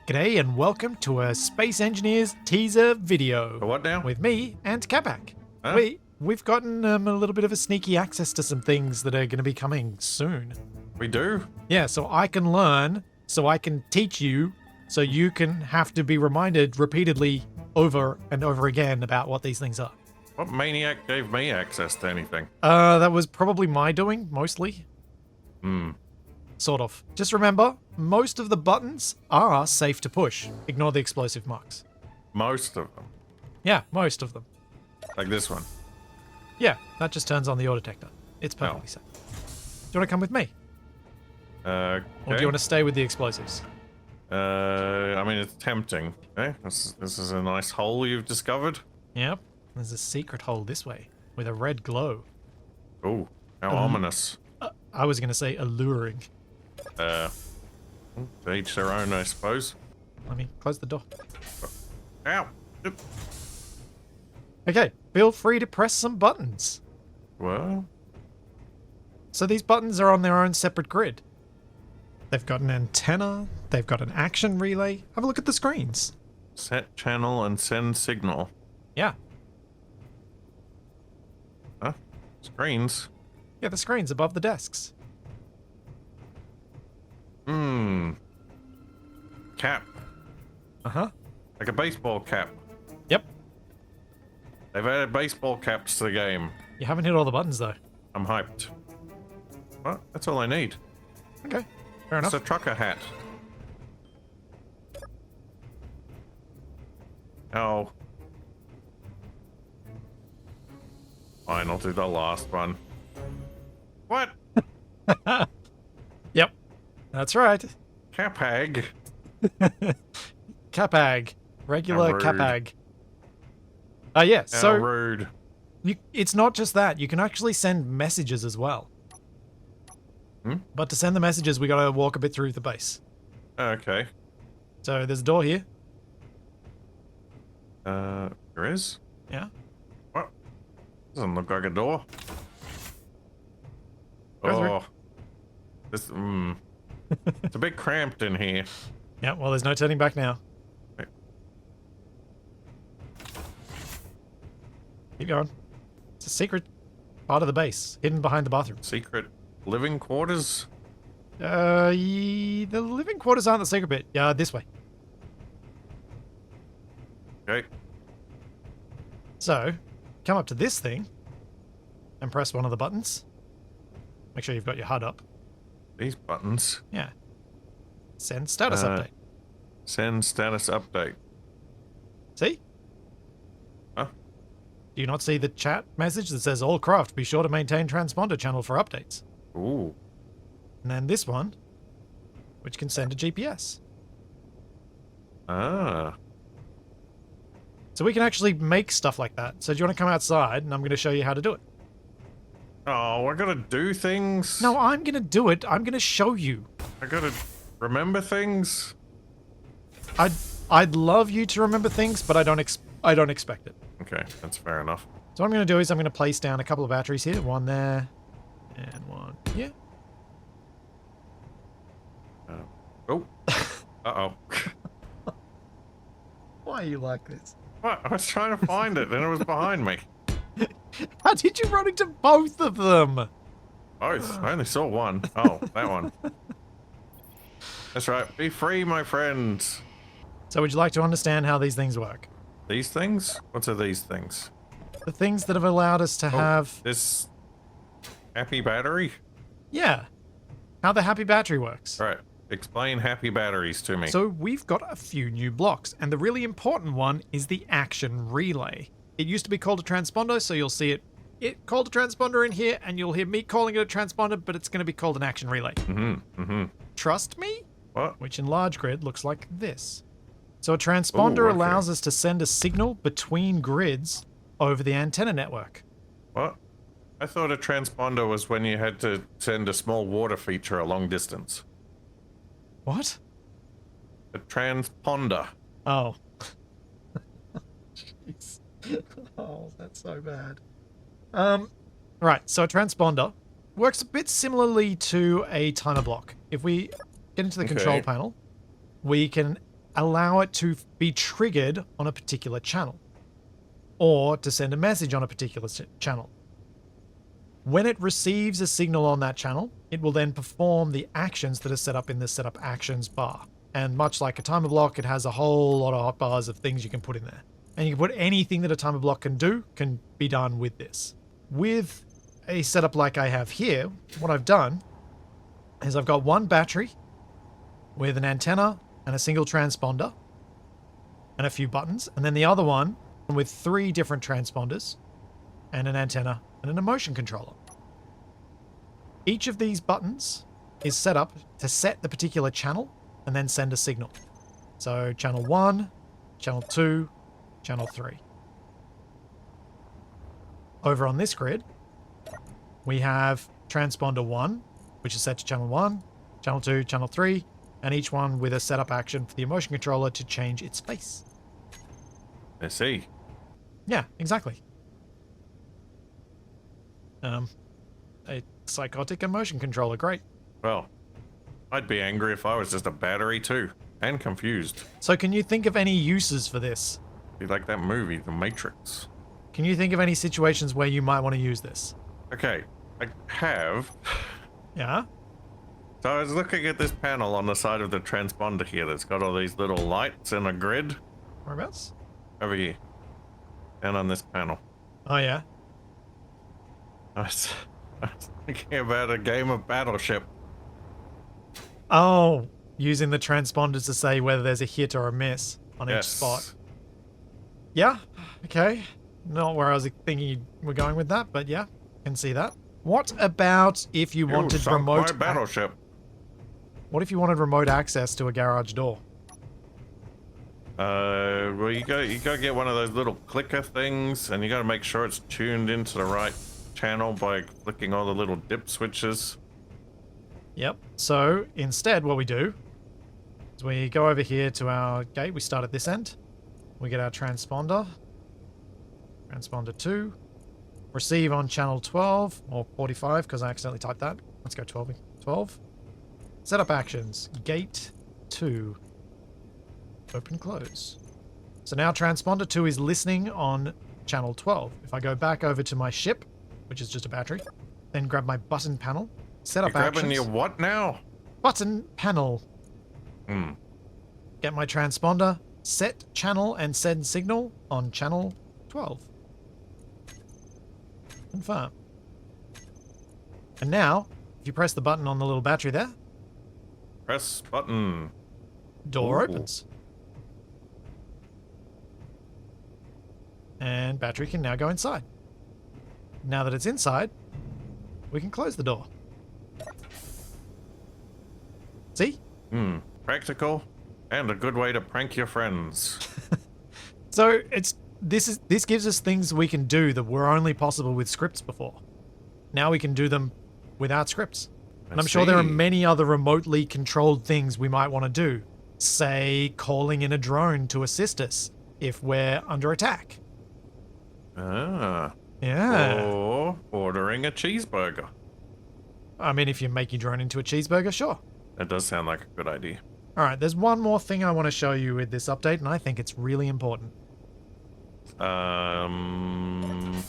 G'day and welcome to a Space Engineers teaser video. What now? With me and Capac. Huh? We've gotten a little bit of a sneaky access to some things that are going to be coming soon. We do? Yeah, so I can learn, so I can teach you, so you can have to be reminded repeatedly over and over again about what these things are. What maniac gave me access to anything? That was probably my doing, mostly. Sort of. Just remember, most of the buttons are safe to push. Ignore the explosive marks. Most of them. Yeah, most of them. Like this one. Yeah, that just turns on the auto detector. It's perfectly safe. Do you want to come with me? Okay. Or do you want to stay with the explosives? I mean, it's tempting. Okay, this is a nice hole you've discovered. Yep. There's a secret hole this way with a red glow. Oh, how ominous. I was going to say alluring. To each their own, I suppose. Let me close the door. Ow! Okay, feel free to press some buttons. Well, So these buttons are on their own separate grid. They've got an antenna, they've got an action relay. Have a look at the screens. set channel and send signal. Yeah. Huh? Screens? Yeah, the screens above the desks. Cap. Uh-huh. Like a baseball cap. Yep. They've added baseball caps to the game. You haven't hit all the buttons, though. I'm hyped. What? That's all I need. Okay, fair enough. It's a trucker hat. Oh. Fine, I'll do the last one. What? Yep, that's right. Capag? Capag. Regular How rude. Capag. Yeah, How so rude. it's not just that. You can actually send messages as well. But to send the messages, we gotta walk a bit through the base. Okay. So there's a door here. There is? Yeah. What? Doesn't look like a door. Go through. Oh. This, It's a bit cramped in here. Yeah, well, there's no turning back now. Right. Keep going. It's a secret part of the base, hidden behind the bathroom. Secret living quarters? The living quarters aren't the secret bit. Yeah, this way. Okay. So, come up to this thing and press one of the buttons. Make sure you've got your HUD up. These buttons. Yeah. Send status update. Send status update. See? Huh? Do you not see the chat message that says, all craft, be sure to maintain transponder channel for updates? Ooh. And then this one, which can send a GPS. Ah. So we can actually make stuff like that. So do you want to come outside and I'm going to show you how to do it? Oh, I gotta do things? No, I'm going to do it. I'm going to show you. I gotta remember things? I'd love you to remember things, but I don't expect it. Okay, that's fair enough. So what I'm going to do is I'm going to place down a couple of batteries here. One there and one here. Oh. Uh-oh. Why are you like this? What? I was trying to find it, and it was behind me. How did you run into both of them? Both. I only saw one. Oh, that one. That's right. Be free, my friends. So would you like to understand how these things work? These things? What are these things? The things that have allowed us to have... This happy battery? Yeah. How the happy battery works. Right. Explain happy batteries to me. So we've got a few new blocks, and the really important one is the action relay. It used to be called a transponder, so you'll see it called a transponder in here, and you'll hear me calling it a transponder, but it's going to be called an action relay. Trust me? What? Which in large grid looks like this. So a transponder allows us to send a signal between grids over the antenna network. What? I thought a transponder was when you had to send a small water feature a long distance. What? A transponder. Oh. Jeez. Oh, that's so bad. Right, so a transponder works a bit similarly to a timer block. If we get into the control panel, we can allow it to be triggered on a particular channel or to send a message on a particular channel. When it receives a signal on that channel, it will then perform the actions that are set up in the setup actions bar. And much like a timer block, it has a whole lot of hotbars of things you can put in there. And you can put anything that a timer block can do can be done with this. With a setup like I have here, what I've done is I've got one battery with an antenna and a single transponder and a few buttons, and then the other one with 3 different transponders and an antenna and an emotion controller. Each of these buttons is set up to set the particular channel and then send a signal. So channel 1, channel 2, channel 3. Over on this grid, we have transponder 1, which is set to channel 1, channel 2, channel 3, and each one with a setup action for the emotion controller to change its face. I see. Yeah, exactly. A psychotic emotion controller, great. Well, I'd be angry if I was just a battery too, and confused. So can you think of any uses for this? Be like that movie, The Matrix. Can you think of any situations where you might want to use this? Okay, I have. Yeah? So I was looking at this panel on the side of the transponder here that's got all these little lights in a grid. Whereabouts? Over here. And on this panel. Oh, yeah? I was thinking about a game of Battleship. Oh, using the transponders to say whether there's a hit or a miss on each spot. Yeah, okay. Not where I was thinking you were going with that, but yeah, can see that. What about if you wanted remote... my battleship. What if you wanted remote access to a garage door? Well, you gotta get one of those little clicker things, and you gotta make sure it's tuned into the right channel by flicking all the little dip switches. Yep. So instead, what we do is we go over here to our gate. We start at this end. We get our transponder. Transponder 2. Receive on channel 12 or 45 because I accidentally typed that. Let's go 12. 12. Setup actions. Gate 2. Open, close. So now transponder 2 is listening on channel 12. If I go back over to my ship, which is just a battery, then grab my button panel, setup You're actions. grabbing your what now? Button panel. Hmm. Get my transponder, set channel and send signal on channel 12. Confirm. And now, if you press the button on the little battery there, Press button. door Ooh. opens. And battery can now go inside. Now that it's inside, we can close the door. See? Practical and a good way to prank your friends. So this gives us things we can do that were only possible with scripts before. Now we can do them without scripts. And I'm sure there are many other remotely controlled things we might want to do. Say, calling in a drone to assist us if we're under attack. Ah. Yeah. Or ordering a cheeseburger. I mean, if you make your drone into a cheeseburger, sure. That does sound like a good idea. All right, there's one more thing I want to show you with this update, and I think it's really important. Um...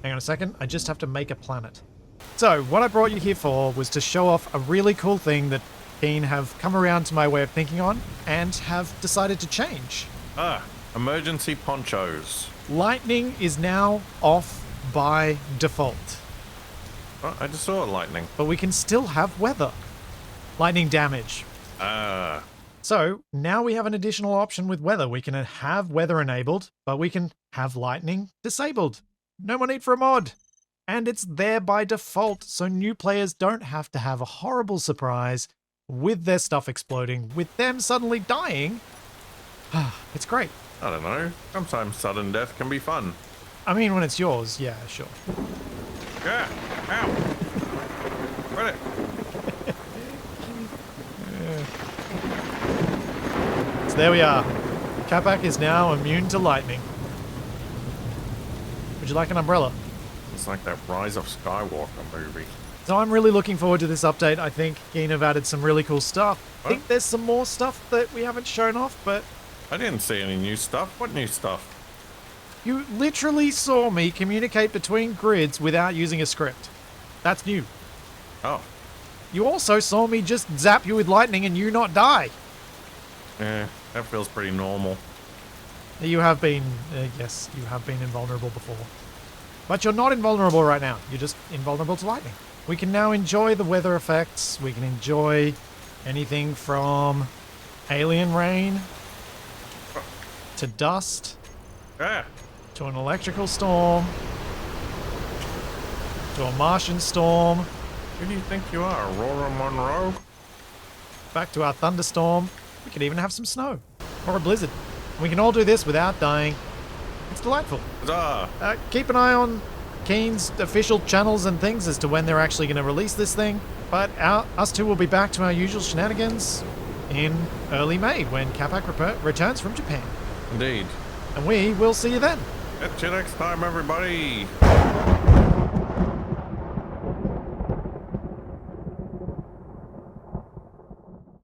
Hang on a second, I just have to make a planet. So, what I brought you here for was to show off a really cool thing that Keen have come around to my way of thinking on, and have decided to change. Ah, emergency ponchos. Lightning is now off by default, Oh, I just saw lightning. but we can still have weather. Lightning damage. Ah. So now we have an additional option with weather. We can have weather enabled, but we can have lightning disabled. No more need for a mod. And it's there by default, so new players don't have to have a horrible surprise with their stuff exploding, with them suddenly dying. It's great. I don't know. Sometimes sudden death can be fun. I mean, when it's yours, yeah, sure. Yeah. Ow. Got it. So there we are. Capac is now immune to lightning. Would you like an umbrella? It's like that Rise of Skywalker movie. So I'm really looking forward to this update. I think Keen have added some really cool stuff. I think there's some more stuff that we haven't shown off, but... I didn't see any new stuff. What new stuff? You literally saw me communicate between grids without using a script. That's new. Oh. You also saw me just zap you with lightning and you not die. Yeah, that feels pretty normal. You have been, yes, you have been invulnerable before. But you're not invulnerable right now. You're just invulnerable to lightning. We can now enjoy the weather effects. We can enjoy anything from alien rain to dust Yeah. to an electrical storm to a Martian storm. Who do you think you are, Aurora Monroe? Back to our thunderstorm. We could even have some snow or a blizzard. We can all do this without dying. It's delightful. Huzzah! Keep an eye on Keen's official channels and things as to when they're actually going to release this thing. But us two will be back to our usual shenanigans in early May when Capac returns from Japan. Indeed. And we will see you then. Catch you next time, everybody.